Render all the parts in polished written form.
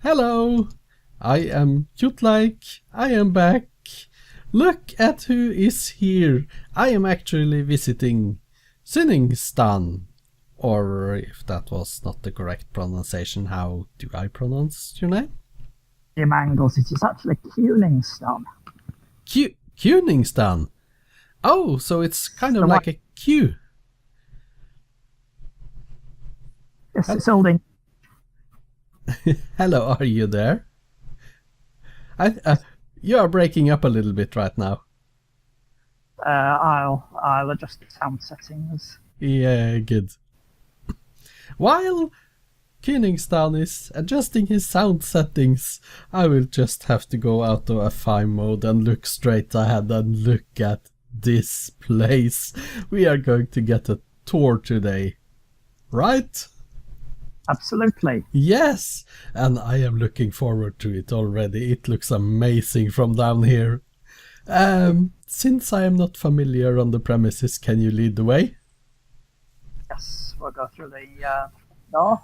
Hello, I am Kjotleik, I am back. Look at who is here. I am actually visiting Cyningstan. Or if that was not the correct pronunciation, how do I pronounce your name? Your mangles, it is actually Cyningstan. Cyningstan? Oh, so it's kind of like a Q. Yes, it's holding. Hello, are you there? You are breaking up a little bit right now. I'll adjust the sound settings. Yeah, good. While Cyningstan is adjusting his sound settings, I will just have to go out of F5 mode and look straight ahead and look at this place. We are going to get a tour today, right? Absolutely. Yes, and I am looking forward to it already. It looks amazing from down here. Since I am not familiar on the premises, can you lead the way? Yes, we'll go through the door.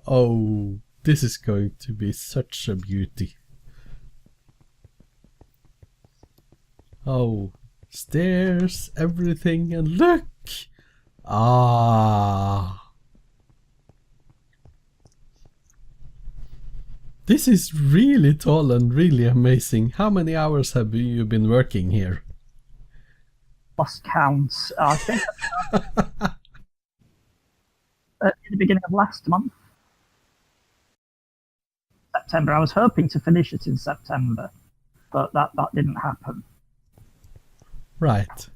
Oh, this is going to be such a beauty. Oh, stairs, everything, and look! Ah! This is really tall and really amazing. How many hours have you been working here? Lost counts. I think at the beginning of last month, September. I was hoping to finish it in September, but that didn't happen. Right.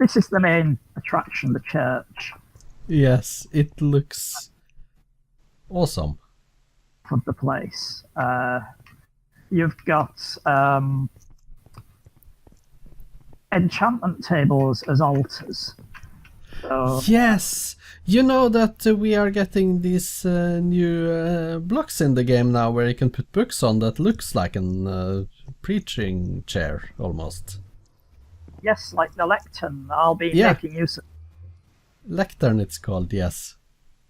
This is the main attraction, the church. Yes, it looks awesome. Of the place. You've got enchantment tables as altars. So, yes, you know that we are getting these new blocks in the game now where you can put books on that looks like a preaching chair almost. yes, like the lectern. I'll be making use of. Lectern it's called, yes.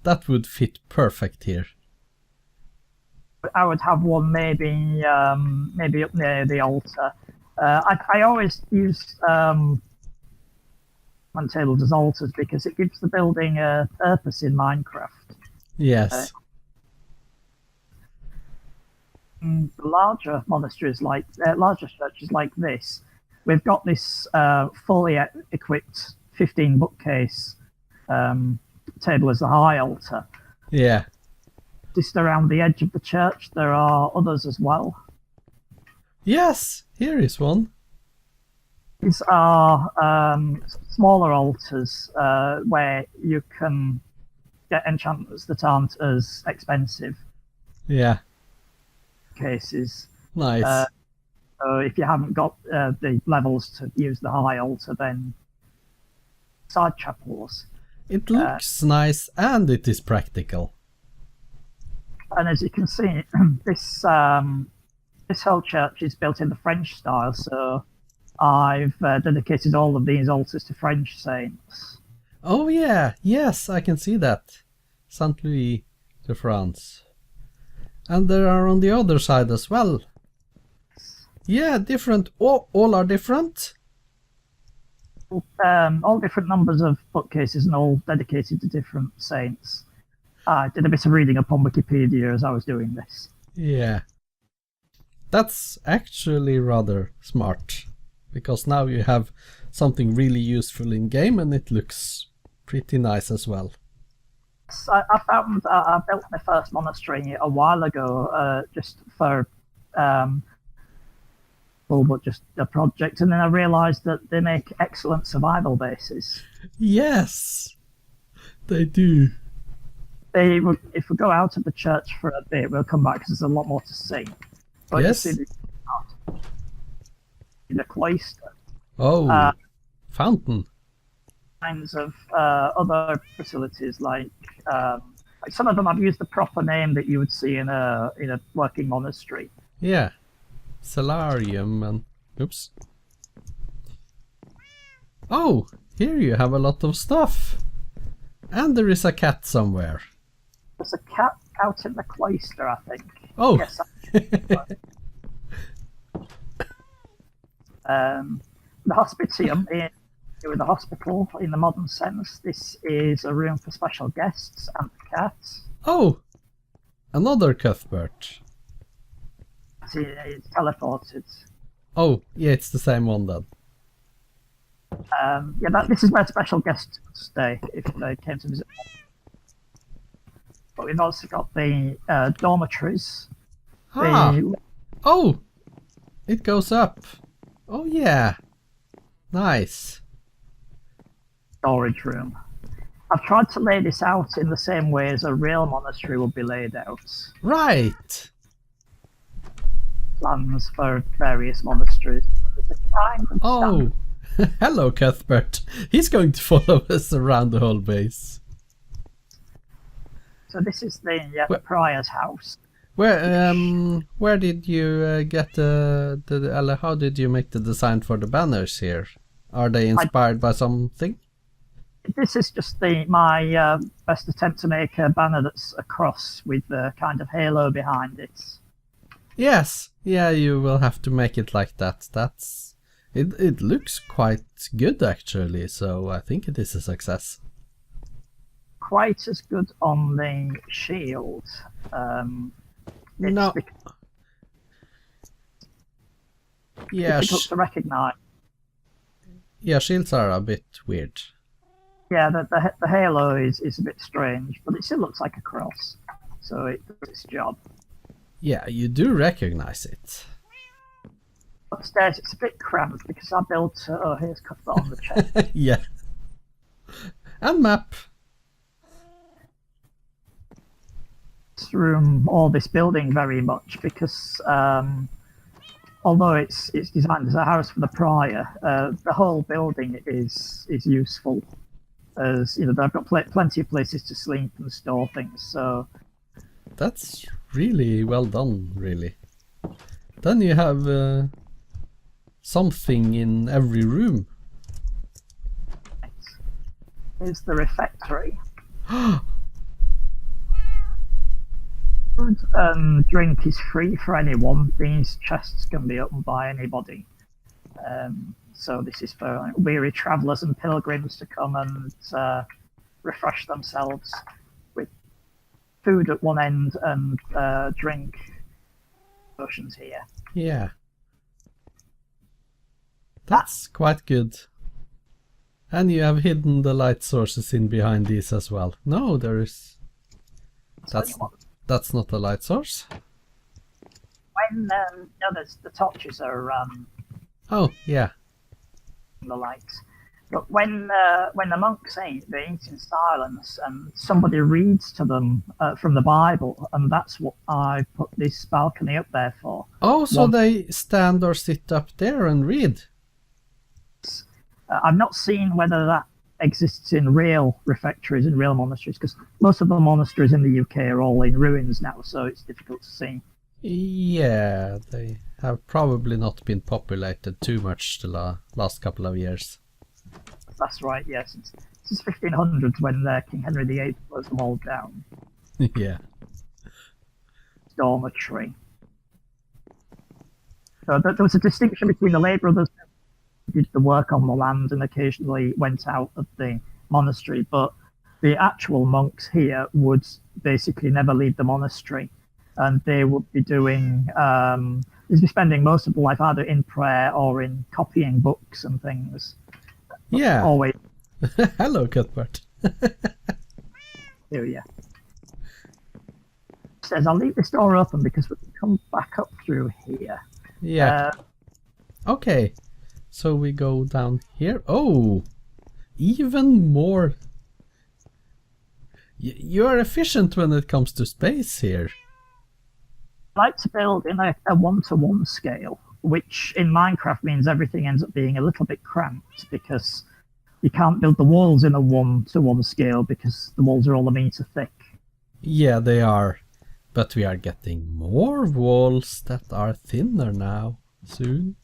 That would fit perfect here. I would have one maybe up near the altar. I always use tables as altars because it gives the building a purpose in Minecraft. Yes. Larger monasteries larger churches like this, we've got this fully equipped 15 bookcase table as the high altar. Yeah. Just around the edge of the church, there are others as well. Yes, here is one. These are smaller altars where you can get enchantments that aren't as expensive. Yeah. Cases. Nice. So if you haven't got the levels to use the high altar, then side chapels. It looks nice and it is practical. And as you can see, this whole church is built in the French style, so I've dedicated all of these altars to French saints. Oh yeah, yes, I can see that. Saint Louis de France. And there are on the other side as well. Yeah, different. All are different? All different numbers of bookcases and all dedicated to different saints. I did a bit of reading up on Wikipedia as I was doing this. Yeah. That's actually rather smart. Because now you have something really useful in game and it looks pretty nice as well. I found I built my first monastery a while ago just for just a project, and then I realised that they make excellent survival bases. Yes, they do. If we go out of the church for a bit, we'll come back because there's a lot more to see. But yes. You see the cloister. Oh, fountain. Kinds of other facilities, like some of them I've used the proper name that you would see in a working monastery. Yeah, solarium and oops. Oh, here you have a lot of stuff, and there is a cat somewhere. There's a cat out in the cloister, I think. Oh. Yes. The hospitium with the hospital in the modern sense. This is a room for special guests and for cats. Oh, another Cuthbert. It's teleported. Oh, yeah, it's the same one then. This is where special guests stay if they came to visit. But we've also got the dormitories. Oh, it goes up. Oh yeah, nice. Storage room. I've tried to lay this out in the same way as a real monastery would be laid out. Right. Plans for various monasteries. Oh, hello Cuthbert. He's going to follow us around the whole base. So this is the prior's house. Where did you get how did you make the design for the banners here? Are they inspired by something? This is just my best attempt to make a banner that's a cross with the kind of halo behind it. Yes, yeah, you will have to make it like that. It looks quite good actually, so I think it is a success. Quite as good on the shield. No. Yeah, difficult to recognise. Yeah, shields are a bit weird. Yeah, the halo is a bit strange, but it still looks like a cross, so it does its job. Yeah, you do recognize it. Upstairs, it's a bit cramped because I built. Oh, here's Cuthbert on the chest. Yeah. And map. This room or this building very much because although it's designed as a house for the prior, the whole building is useful. As you know, they've got plenty of places to sleep and store things. So that's really well done, really. Then you have something in every room. Here's the refectory. Food and drink is free for anyone. These chests can be opened by anybody. So this is for weary travellers and pilgrims to come and refresh themselves with food at one end and drink potions here. Yeah. That's quite good. And you have hidden the light sources in behind these as well. No, there is... That's not a light source. When the torches are oh yeah, the lights. But when the monks eat, they eat in silence, and somebody reads to them from the Bible, and that's what I put this balcony up there for. Oh, so they stand or sit up there and read. I've not seen whether that exists in real refectories and real monasteries, because most of the monasteries in the UK are all in ruins now, so it's difficult to see. Yeah, they have probably not been populated too much the last couple of years. That's right, yes. Since 1500s when King Henry VIII closed them all down. Yeah. Dormitory. So there was a distinction between the lay brothers who did the work on the land and occasionally went out of the monastery, but the actual monks here would basically never leave the monastery, and they would be doing they'd be spending most of their life either in prayer or in copying books and things. Yeah. Always. Hello, Cuthbert. Here, yeah. Says I'll leave this door open because we can come back up through here. Yeah. Okay. So we go down here. Oh, even more. You are efficient when it comes to space here. I like to build in a 1-to-1 scale, which in Minecraft means everything ends up being a little bit cramped because you can't build the walls in a 1-to-1 scale because the walls are all a meter thick. Yeah, they are. But we are getting more walls that are thinner now, soon.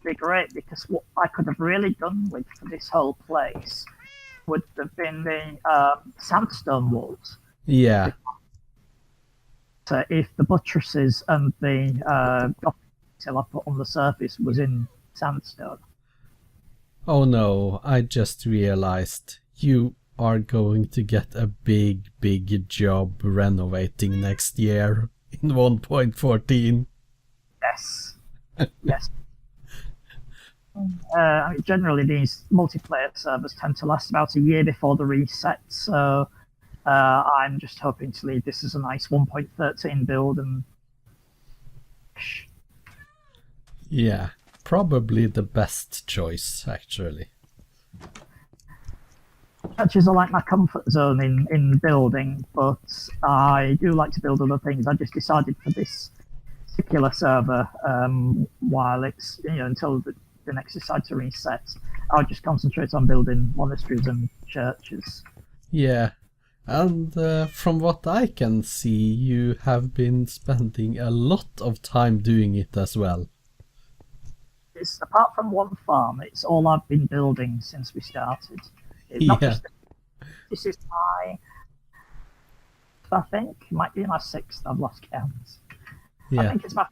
Be great because what I could have really done with for this whole place would have been the sandstone walls. Yeah. if the buttresses and the detail I put on the surface was in sandstone. Oh no, I just realized you are going to get a big job renovating next year in 1.14. Yes. Yes. Generally, these multiplayer servers tend to last about a year before the reset, so I'm just hoping to leave this as a nice 1.13 build and. Yeah, probably the best choice, actually. Churches are like my comfort zone in building, but I do like to build other things. I just decided for this particular server, while it's, until the next decide to reset, I'll just concentrate on building monasteries and churches. Yeah, and from what I can see, you have been spending a lot of time doing it as well. It's, apart from one farm, it's all I've been building since we started. It's not just this is my, I think, it might be my 6th, I've lost count. Yeah. I think it's my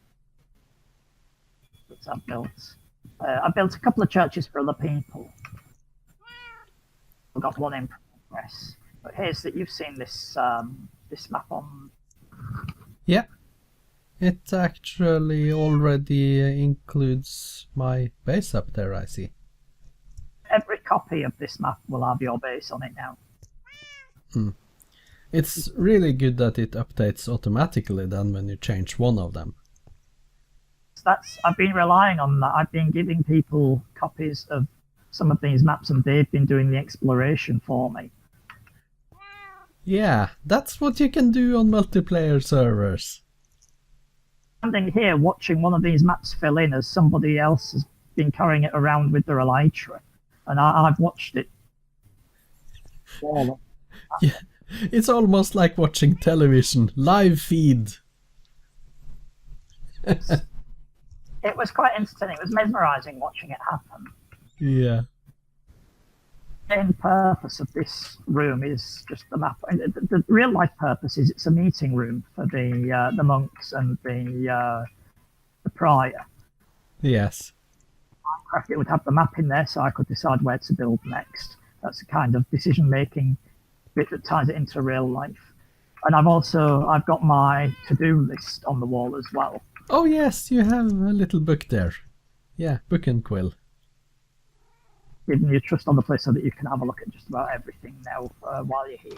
that I've built. I built a couple of churches for other people. I've got one in progress. But here's that you've seen this this map on. Yeah. It actually already includes my base up there, I see. Every copy of this map will have your base on it now. It's really good that it updates automatically then when you change one of them. I've been relying on that. I've been giving people copies of some of these maps and they've been doing the exploration for me. Yeah, that's what you can do on multiplayer servers. Standing here watching one of these maps fill in as somebody else has been carrying it around with their elytra, and I've watched it. Yeah, it's almost like watching television, live feed. It was quite entertaining. It was mesmerizing watching it happen. Yeah. The main purpose of this room is just the map. The real life purpose is it's a meeting room for the monks and the prior. Yes. It would have the map in there, so I could decide where to build next. That's a kind of decision making bit that ties it into real life. And I've got my to-do list on the wall as well. Oh yes, you have a little book there. Yeah, book and quill. Giving you trust on the place so that you can have a look at just about everything now while you're here.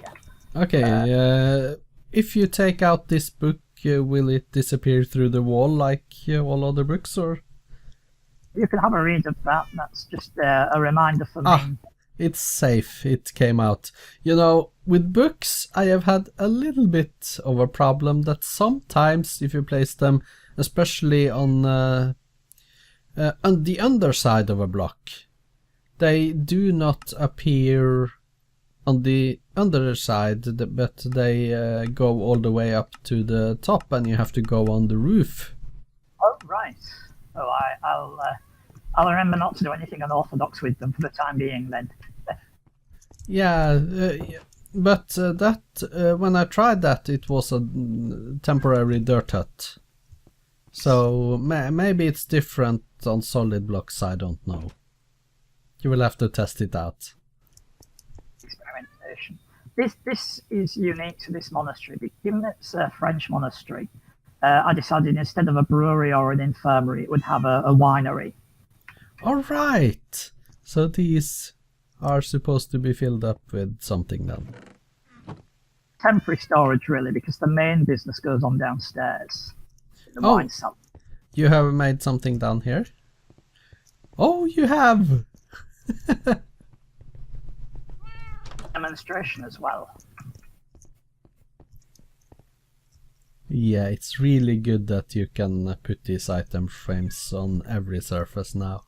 Okay, if you take out this book, will it disappear through the wall like all other books, or? You can have a read of that. That's just a reminder for me. It's safe. It came out. You know, with books, I have had a little bit of a problem that sometimes if you place them, especially on the underside of a block, they do not appear on the underside, but they go all the way up to the top and you have to go on the roof. Oh, right. Oh, I'll remember not to do anything unorthodox with them for the time being then. Yeah, but that when I tried that, it was a temporary dirt hut. So maybe it's different on solid blocks, I don't know. You will have to test it out. Experimentation. This is unique to this monastery. Given it's a French monastery, I decided instead of a brewery or an infirmary, it would have a winery. All right. So these are supposed to be filled up with something then. Temporary storage, really, because the main business goes on downstairs. The wine cellar. You have made something down here? Oh, you have! Demonstration as well. Yeah, it's really good that you can put these item frames on every surface now.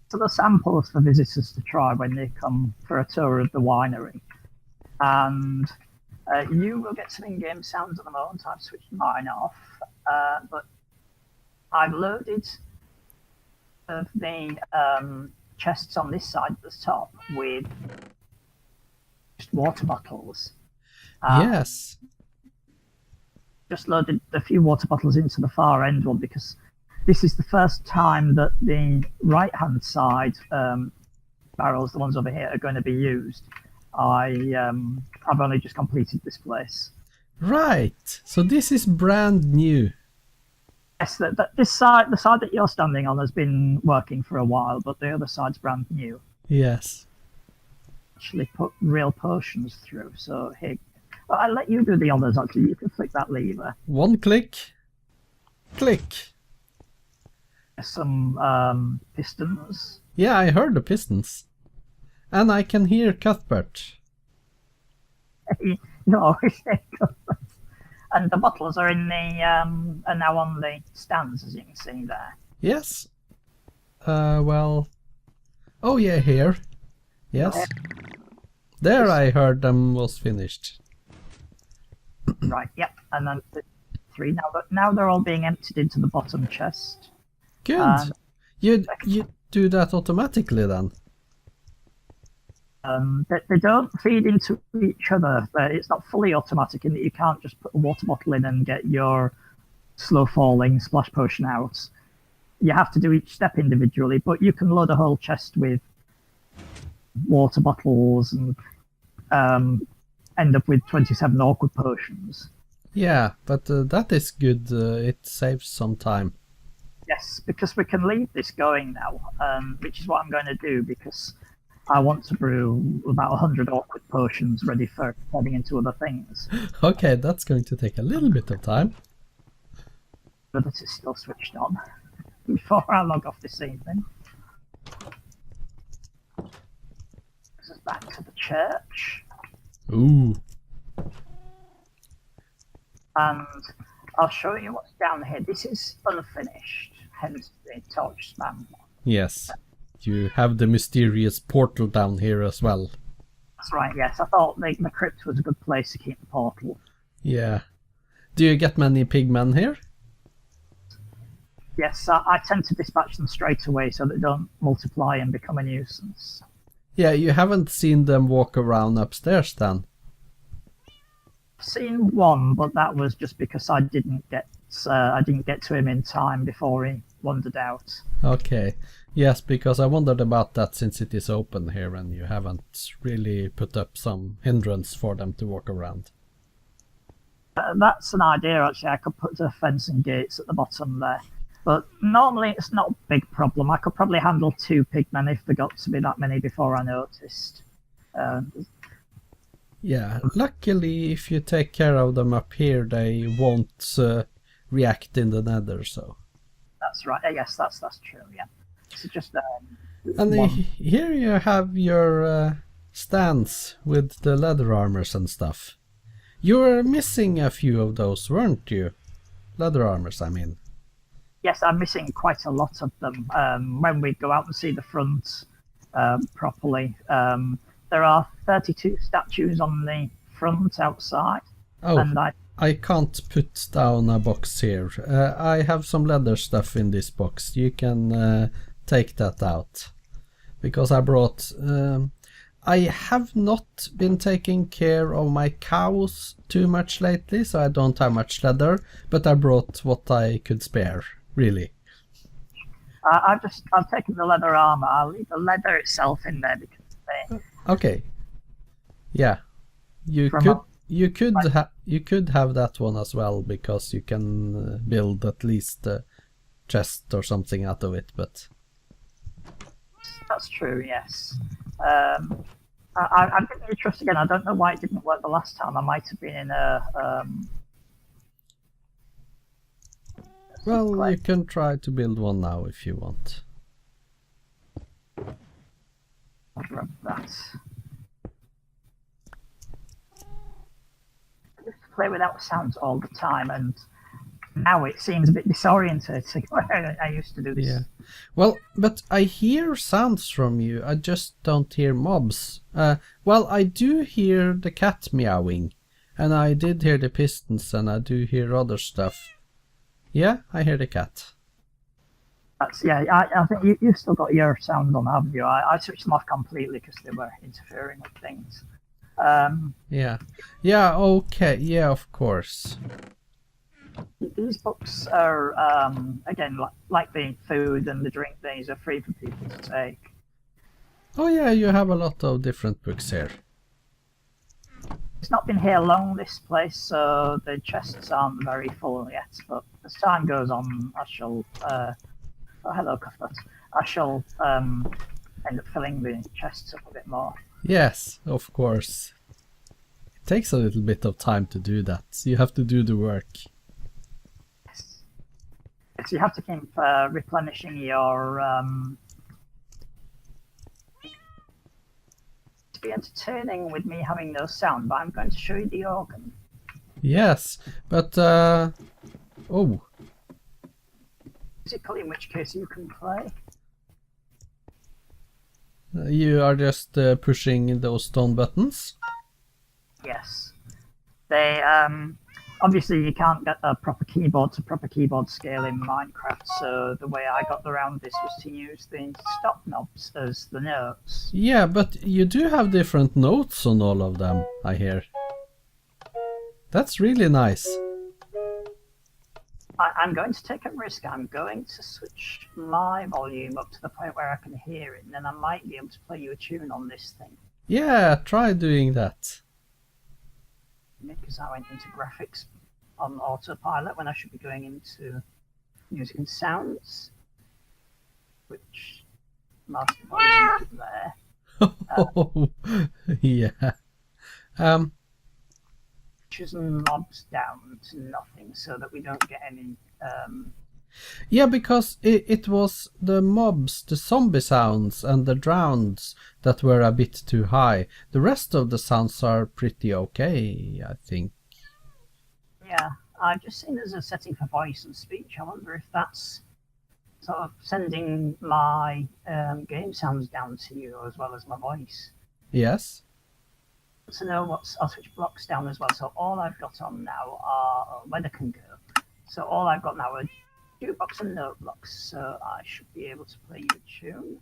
So the samples for visitors to try when they come for a tour of the winery. And you will get some in-game sounds at the moment. I've switched mine off. But I've loaded the chests on this side at the top with just water bottles. Yes. just loaded a few water bottles into the far end one because this is the first time that the right-hand side barrels, the ones over here, are going to be used. I've only just completed this place. Right. So this is brand new. Yes, this side, the side that you're standing on, has been working for a while, but the other side's brand new. Yes. Actually, put real potions through. So here, well, I'll let you do the others. Actually, you can flick that lever. One click. Click. Some pistons. Yeah, I heard the pistons. And I can hear Cuthbert. No, and the bottles are in the are now on the stands, as you can see there. Yes. Well. Oh yeah, here. Yes. There I heard them was finished. Right. Yep. And then the 3 now they're all being emptied into the bottom chest. Good. You do that automatically then? They don't feed into each other. It's not fully automatic in that you can't just put a water bottle in and get your slow falling splash potion out. You have to do each step individually, but you can load a whole chest with water bottles and end up with 27 awkward potions. Yeah, but that is good. It saves some time. Yes, because we can leave this going now, which is what I'm going to do because I want to brew about 100 awkward potions ready for heading into other things. Okay, that's going to take a little bit of time. But it is still switched on before I log off this evening. This is back to the church. Ooh. And I'll show you what's down here. This is unfinished, hence the torch spam. Yes. You have the mysterious portal down here as well. That's right, yes. I thought the crypt was a good place to keep the portal. Yeah. Do you get many pigmen here? Yes, I tend to dispatch them straight away so they don't multiply and become a nuisance. Yeah, you haven't seen them walk around upstairs then? I've seen one, but that was just because I didn't get to him in time before he wandered out. Okay. Yes, because I wondered about that since it is open here and you haven't really put up some hindrance for them to walk around. That's an idea, actually. I could put the fence and gates at the bottom there. But normally it's not a big problem. I could probably handle 2 pigmen if there got to be that many before I noticed. Yeah, luckily if you take care of them up here, they won't react in the nether, so... That's right. Yes, that's true, yeah. So just and here you have your stands with the leather armors and stuff. You were missing a few of those, weren't you? Leather armors, I mean. Yes, I'm missing quite a lot of them. When we go out and see the front properly, there are 32 statues on the front outside. Oh, and I can't put down a box here. I have some leather stuff in this box. You can take that out. Because I brought... I have not been taking care of my cows too much lately, so I don't have much leather. But I brought what I could spare, really. I've taken the leather armor. I'll leave the leather itself in there because okay. Yeah. You could have that one as well because you can build at least a chest or something out of it, but that's true, yes. I'm getting your trust again. I don't know why it didn't work the last time. I might have been in a well, you can try to build one now if you want. I'll grab that. I used to play without sounds all the time, and now it seems a bit disorientating. I used to do this. Yeah. Well, but I hear sounds from you. I just don't hear mobs. Well, I do hear the cat meowing, and I did hear the pistons, and I do hear other stuff. Yeah, I hear the cat. Yeah, I think you've still got your sound on, haven't you? I switched them off completely because they were interfering with things. Yeah. Yeah, okay. Yeah, of course. These books are, again, like the food and the drink, these are free for people to take. Oh yeah, you have a lot of different books here. It's not been here long, this place, so the chests aren't very full yet, but as time goes on, I shall, oh hello Cuthbert, I shall end up filling the chests up a bit more. Yes, of course. It takes a little bit of time to do that. You have to do the work. Yes. So you have to keep replenishing your... to be entertaining with me having no sound, but I'm going to show you the organ. Yes, but oh. Musically, in which case you can play. You are just pushing those stone buttons? Yes. They, obviously you can't get a proper keyboard to proper keyboard scale in Minecraft, so the way I got around this was to use the stop knobs as the notes. Yeah, but you do have different notes on all of them, I hear. That's really nice. I'm going to take a risk. I'm going to switch my volume up to the point where I can hear it, and then I might be able to play you a tune on this thing. Yeah, try doing that. Because I went into graphics on autopilot when I should be going into music and sounds, which most of the there. Oh, yeah. Pushes and mobs down to nothing so that we don't get any. Yeah, because it was the mobs, the zombie sounds and the drowns that were a bit too high. The rest of the sounds are pretty okay, I think. Yeah, I've just seen there's a setting for voice and speech. I wonder if that's sort of sending my game sounds down to you as well as my voice. Yes. To know I'll switch blocks down as well. So all I've got on now are where they can go. So all I've got now are jukebox and note blocks. So I should be able to play you a tune.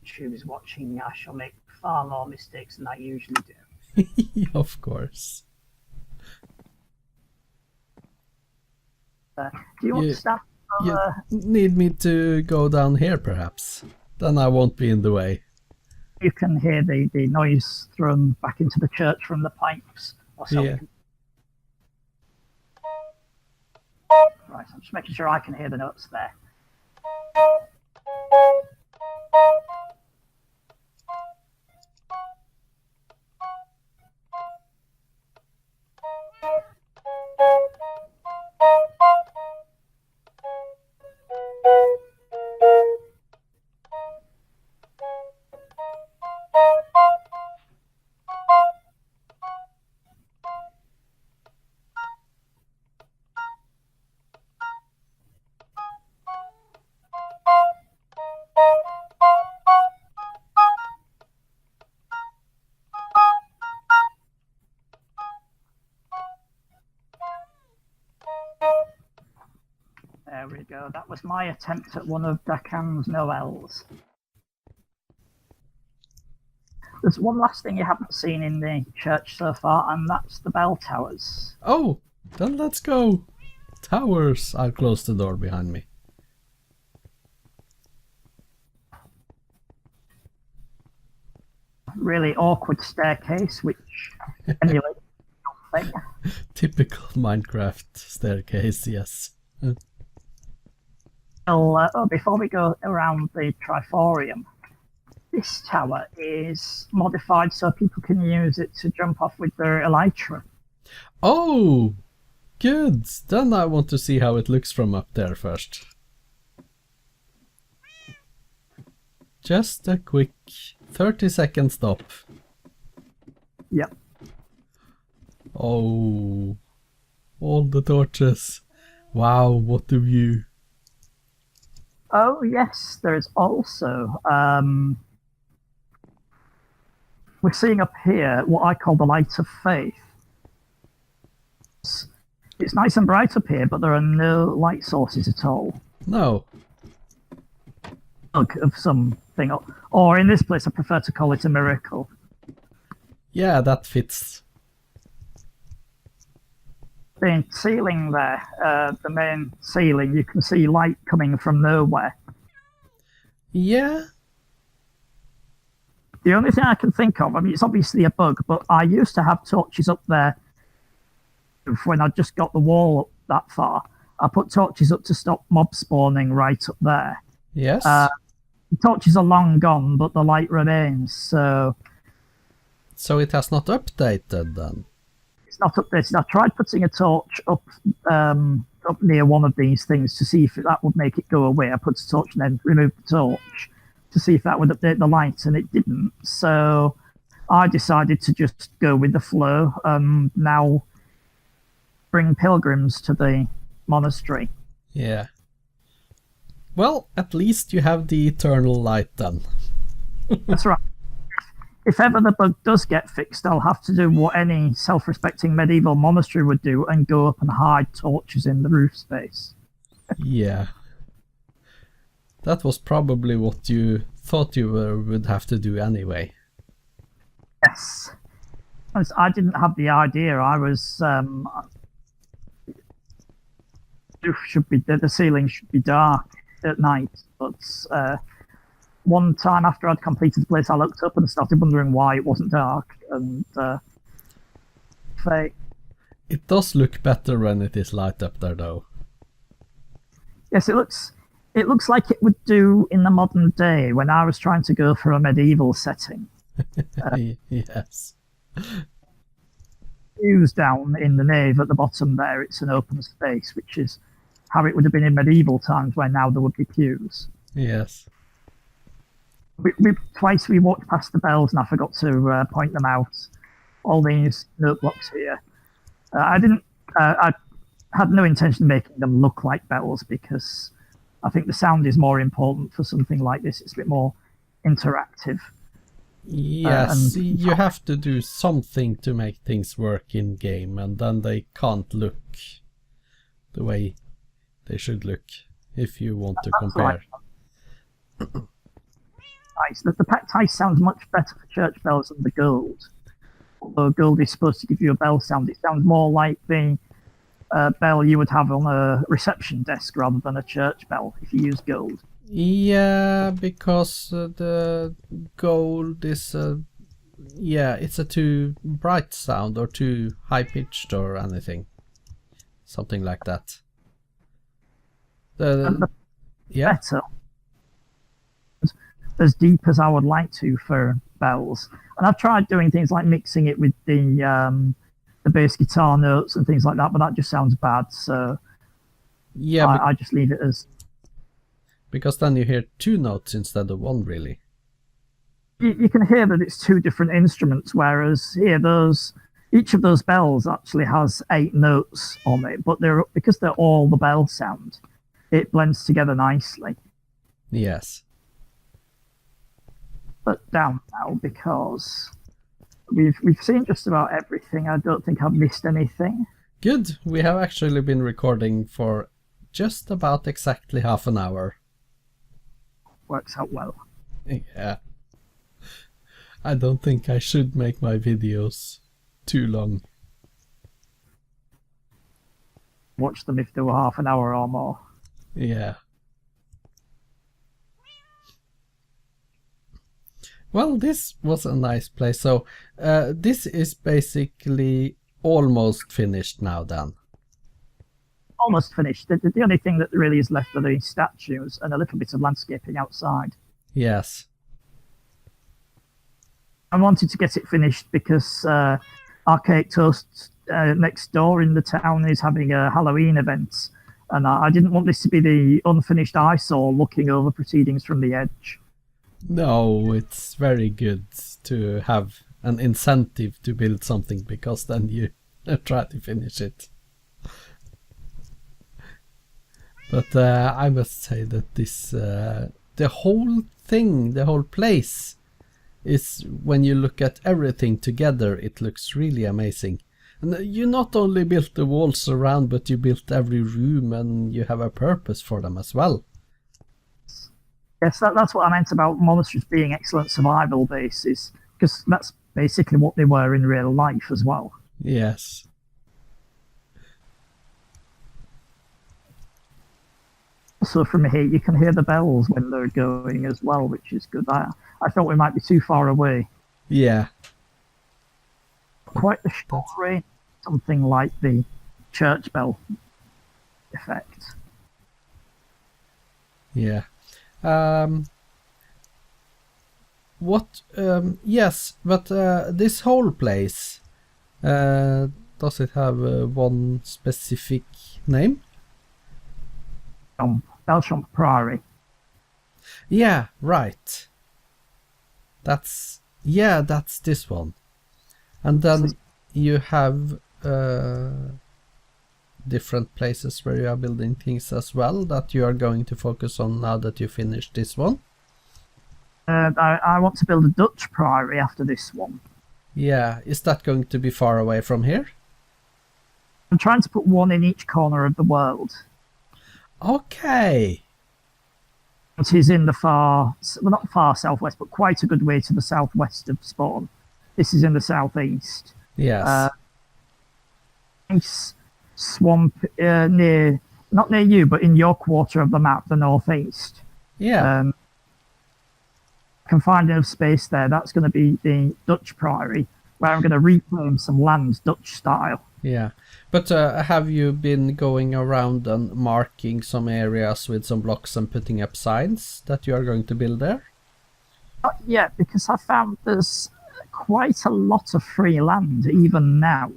YouTube is watching. I shall make far more mistakes than I usually do. Of course. Do you want to start? You need me to go down here, perhaps? Then I won't be in the way. You can hear the noise thrown back into the church from the pipes or something. Yeah. Right, I'm just making sure I can hear the notes there. There we go. That was my attempt at one of Dakan's Noels. There's one last thing you haven't seen in the church so far, and that's the bell towers. Oh, then let's go. Towers. I'll close the door behind me. Really awkward staircase, which emulates nothing. Typical Minecraft staircase, yes. Well, before we go around the Triforium, this tower is modified so people can use it to jump off with their elytra. Oh, good. Then I want to see how it looks from up there first. Just a quick 30-second stop. Yep. Oh, all the torches. Wow, what a view. Oh, yes, there is also, we're seeing up here what I call the light of faith. It's nice and bright up here, but there are no light sources at all. No. Of something, or in this place I prefer to call it a miracle. Yeah, that fits. The ceiling there, the main ceiling, you can see light coming from nowhere. Yeah. The only thing I can think of, I mean, it's obviously a bug, but I used to have torches up there when I just got the wall up that far. I put torches up to stop mob spawning right up there. Yes. The torches are long gone, but the light remains, so it has not updated then? it's not updated. I tried putting a torch up near one of these things to see if that would make it go away. I put a torch and then removed the torch to see if that would update the light, and it didn't. So I decided to just go with the flow and now bring pilgrims to the monastery. Yeah. Well, at least you have the eternal light then. That's right. If ever the bug does get fixed, I'll have to do what any self-respecting medieval monastery would do and go up and hide torches in the roof space. Yeah. That was probably what you thought you would have to do anyway. Yes. I didn't have the idea. I was... the ceiling should be dark at night, but one time after I'd completed the place, I looked up and started wondering why it wasn't dark, and it does look better when it is light up there, though. Yes, it looks like it would do in the modern day when I was trying to go for a medieval setting. Yes. Pews down in the nave at the bottom there, it's an open space, which is how it would have been in medieval times, where now there would be pews. Yes. Twice we walked past the bells and I forgot to point them out. All these note blocks here. I had no intention of making them look like bells, because I think the sound is more important for something like this. It's a bit more interactive. Yes, you have to do something to make things work in game, and then they can't look the way they should look if you want to compare. Right. The packed ice sounds much better for church bells than the gold. Although gold is supposed to give you a bell sound, it sounds more like the bell you would have on a reception desk rather than a church bell if you use gold. Yeah, because the gold is it's a too bright sound or too high pitched or anything, something like that. Better, as deep as I would like to for bells, and I've tried doing things like mixing it with the bass guitar notes and things like that, but that just sounds bad. So yeah, I just leave it as. Because then you hear two notes instead of one, really. You can hear that it's two different instruments, whereas here, each of those bells actually has 8 notes on it, but because they're all the bell sound, it blends together nicely. Yes. But down now, because we've seen just about everything. I don't think I've missed anything. Good. We have actually been recording for just about exactly half an hour. Works out well. Yeah. I don't think I should make my videos too long. Watch them if they were half an hour or more. Yeah. Well, this was a nice place. So this is basically almost finished now then. Almost finished. The only thing that really is left are the statues and a little bit of landscaping outside. Yes. I wanted to get it finished because Archaic Toast next door in the town is having a Halloween event, and I didn't want this to be the unfinished eyesore looking over proceedings from the edge. No, it's very good to have an incentive to build something, because then you try to finish it. But I must say that this, the whole thing, the whole place, is, when you look at everything together, it looks really amazing. And you not only built the walls around, but you built every room, and you have a purpose for them as well. Yes, that's what I meant about monasteries being excellent survival bases, because that's basically what they were in real life as well. Yes. Also, from here, you can hear the bells when they're going as well, which is good. I thought we might be too far away. Yeah. Quite the short range, something like the church bell effect. Yeah. What? Yes, but this whole place, does it have one specific name? Belleschamps Priory. Yeah, right. That's this one. And then you have different places where you are building things as well that you are going to focus on now that you finished this one. I want to build a Dutch priory after this one. Yeah, is that going to be far away from here? I'm trying to put one in each corner of the world. Okay. It is in the not far southwest, but quite a good way to the southwest of Spawn. This is in the southeast. Yes. Nice swamp not near you, but in your quarter of the map, the northeast. Yeah. I can find enough space there. That's going to be the Dutch priory, where I'm going to reclaim some land Dutch style. Yeah. But have you been going around and marking some areas with some blocks and putting up signs that you are going to build there? Not yet, because I found there's quite a lot of free land even now.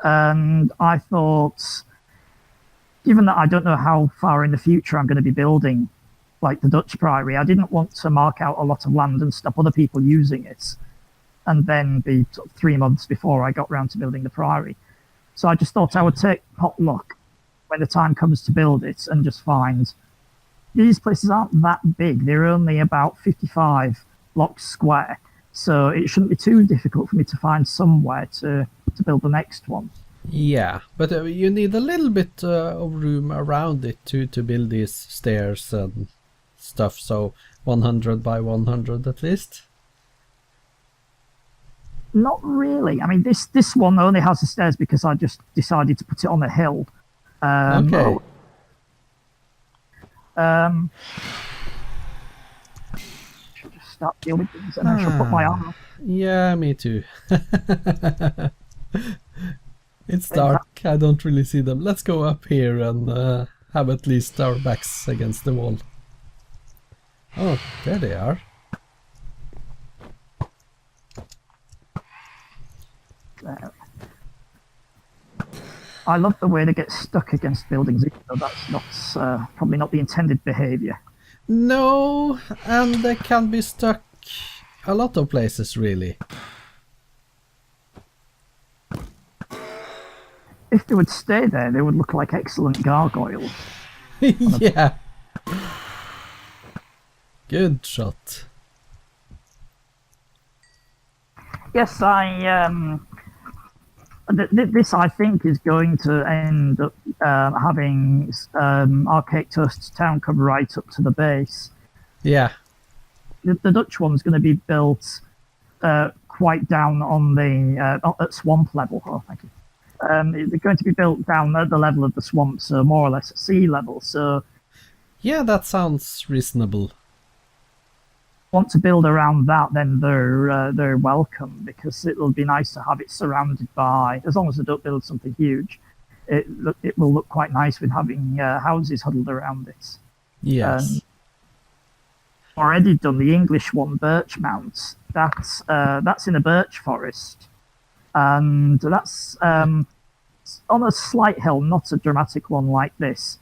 And I thought, given that I don't know how far in the future I'm going to be building like the Dutch priory, I didn't want to mark out a lot of land and stop other people using it and then be 3 months before I got round to building the priory. So I just thought I would take pot luck when the time comes to build it and just find these places aren't that big. They're only about 55 blocks square. So it shouldn't be too difficult for me to find somewhere to build the next one. Yeah, but you need a little bit of room around it to build these stairs and stuff. So 100 by 100 at least. Not really. I mean, this one only has the stairs because I just decided to put it on a hill. Okay. Should just start dealing with things, and I shall put my arm. Yeah, me too. It's dark. I don't really see them. Let's go up here and have at least our backs against the wall. Oh, there they are. I love the way they get stuck against buildings, even though that's not probably not the intended behaviour. No, and they can be stuck a lot of places, really. If they would stay there, they would look like excellent gargoyles. Yeah. Good shot. Yes, this I think is going to end up having Archaic Toast's town come right up to the base. Yeah. The Dutch one's going to be built quite down on the at swamp level. Oh, thank you. They're going to be built down at the level of the swamp, so more or less at sea level. So, yeah, that sounds reasonable. Want to build around that, then they're welcome, because it'll be nice to have it surrounded by. As long as they don't build something huge, it will look quite nice with having houses huddled around it. Yes. Already done the English one, Birch Mount. That's in a birch forest. And that's on a slight hill, not a dramatic one like this.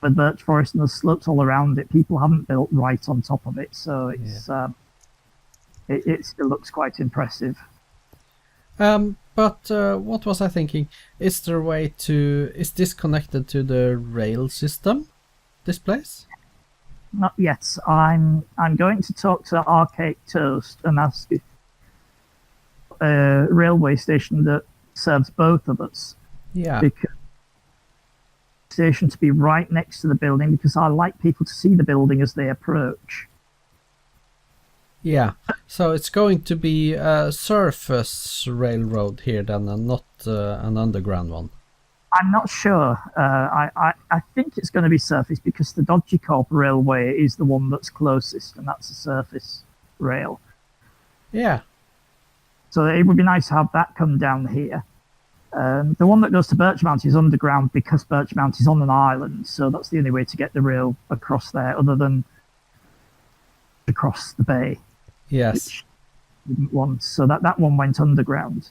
The birch forest and the slopes all around it. People haven't built right on top of it, so it still looks quite impressive. But what was I thinking? Is there a way to... Is this connected to the rail system? This place? Not yet. I'm going to talk to Archaic Toast and ask if a railway station that serves both of us. Yeah. Because station to be right next to the building, because I like people to see the building as they approach. Yeah. So it's going to be a surface railroad here then, and not an underground one. I'm not sure. I think it's going to be surface because the Dodgy Corp railway is the one that's closest, and that's a surface rail. Yeah. So it would be nice to have that come down here. The one that goes to Belleschamps is underground because Belleschamps is on an island, so that's the only way to get the rail across there, other than across the bay. Yes. Which we didn't want, so that one went underground.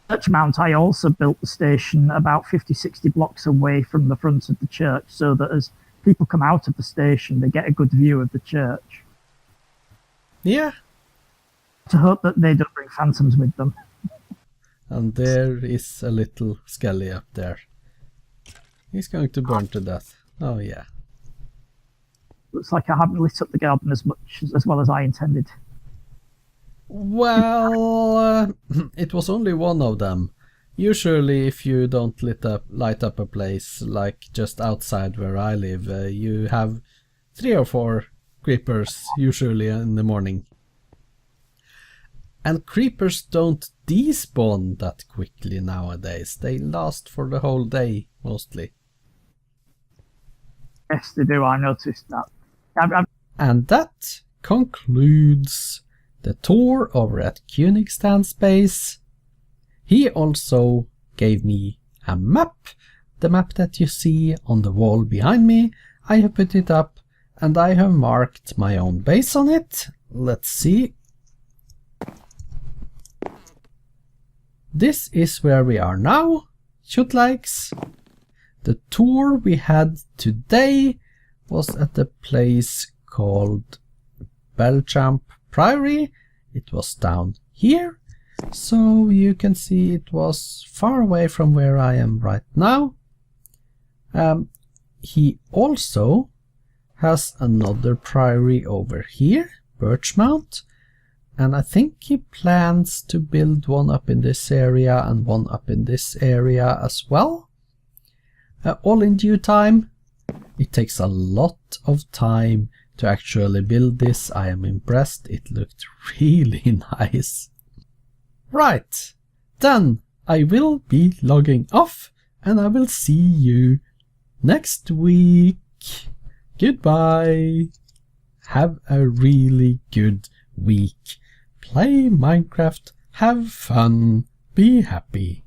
Belleschamps, I also built the station about 50-60 blocks away from the front of the church, so that as people come out of the station, they get a good view of the church. Yeah. To hope that they don't bring phantoms with them. And there is a little Skelly up there. He's going to burn to death. Oh yeah. Looks like I haven't lit up the garden as well as I intended. Well, it was only one of them. Usually if you don't light up a place like just outside where I live, you have 3 or 4 creepers usually in the morning. And creepers don't despawn that quickly nowadays. They last for the whole day, mostly. Yes, they do. I noticed that. And that concludes the tour over at Cyningstan base. He also gave me a map. The map that you see on the wall behind me. I have put it up and I have marked my own base on it. Let's see. This is where we are now, Kjotleiks. The tour we had today was at a place called Belleschamps Priory. It was down here, so you can see it was far away from where I am right now. He also has another priory over here, Birchmount, and I think he plans to build one up in this area and one up in this area as well. All in due time. It takes a lot of time to actually build this. I am impressed. It looked really nice. Right, then I will be logging off and I will see you next week. Goodbye. Have a really good week. Play Minecraft, have fun, be happy.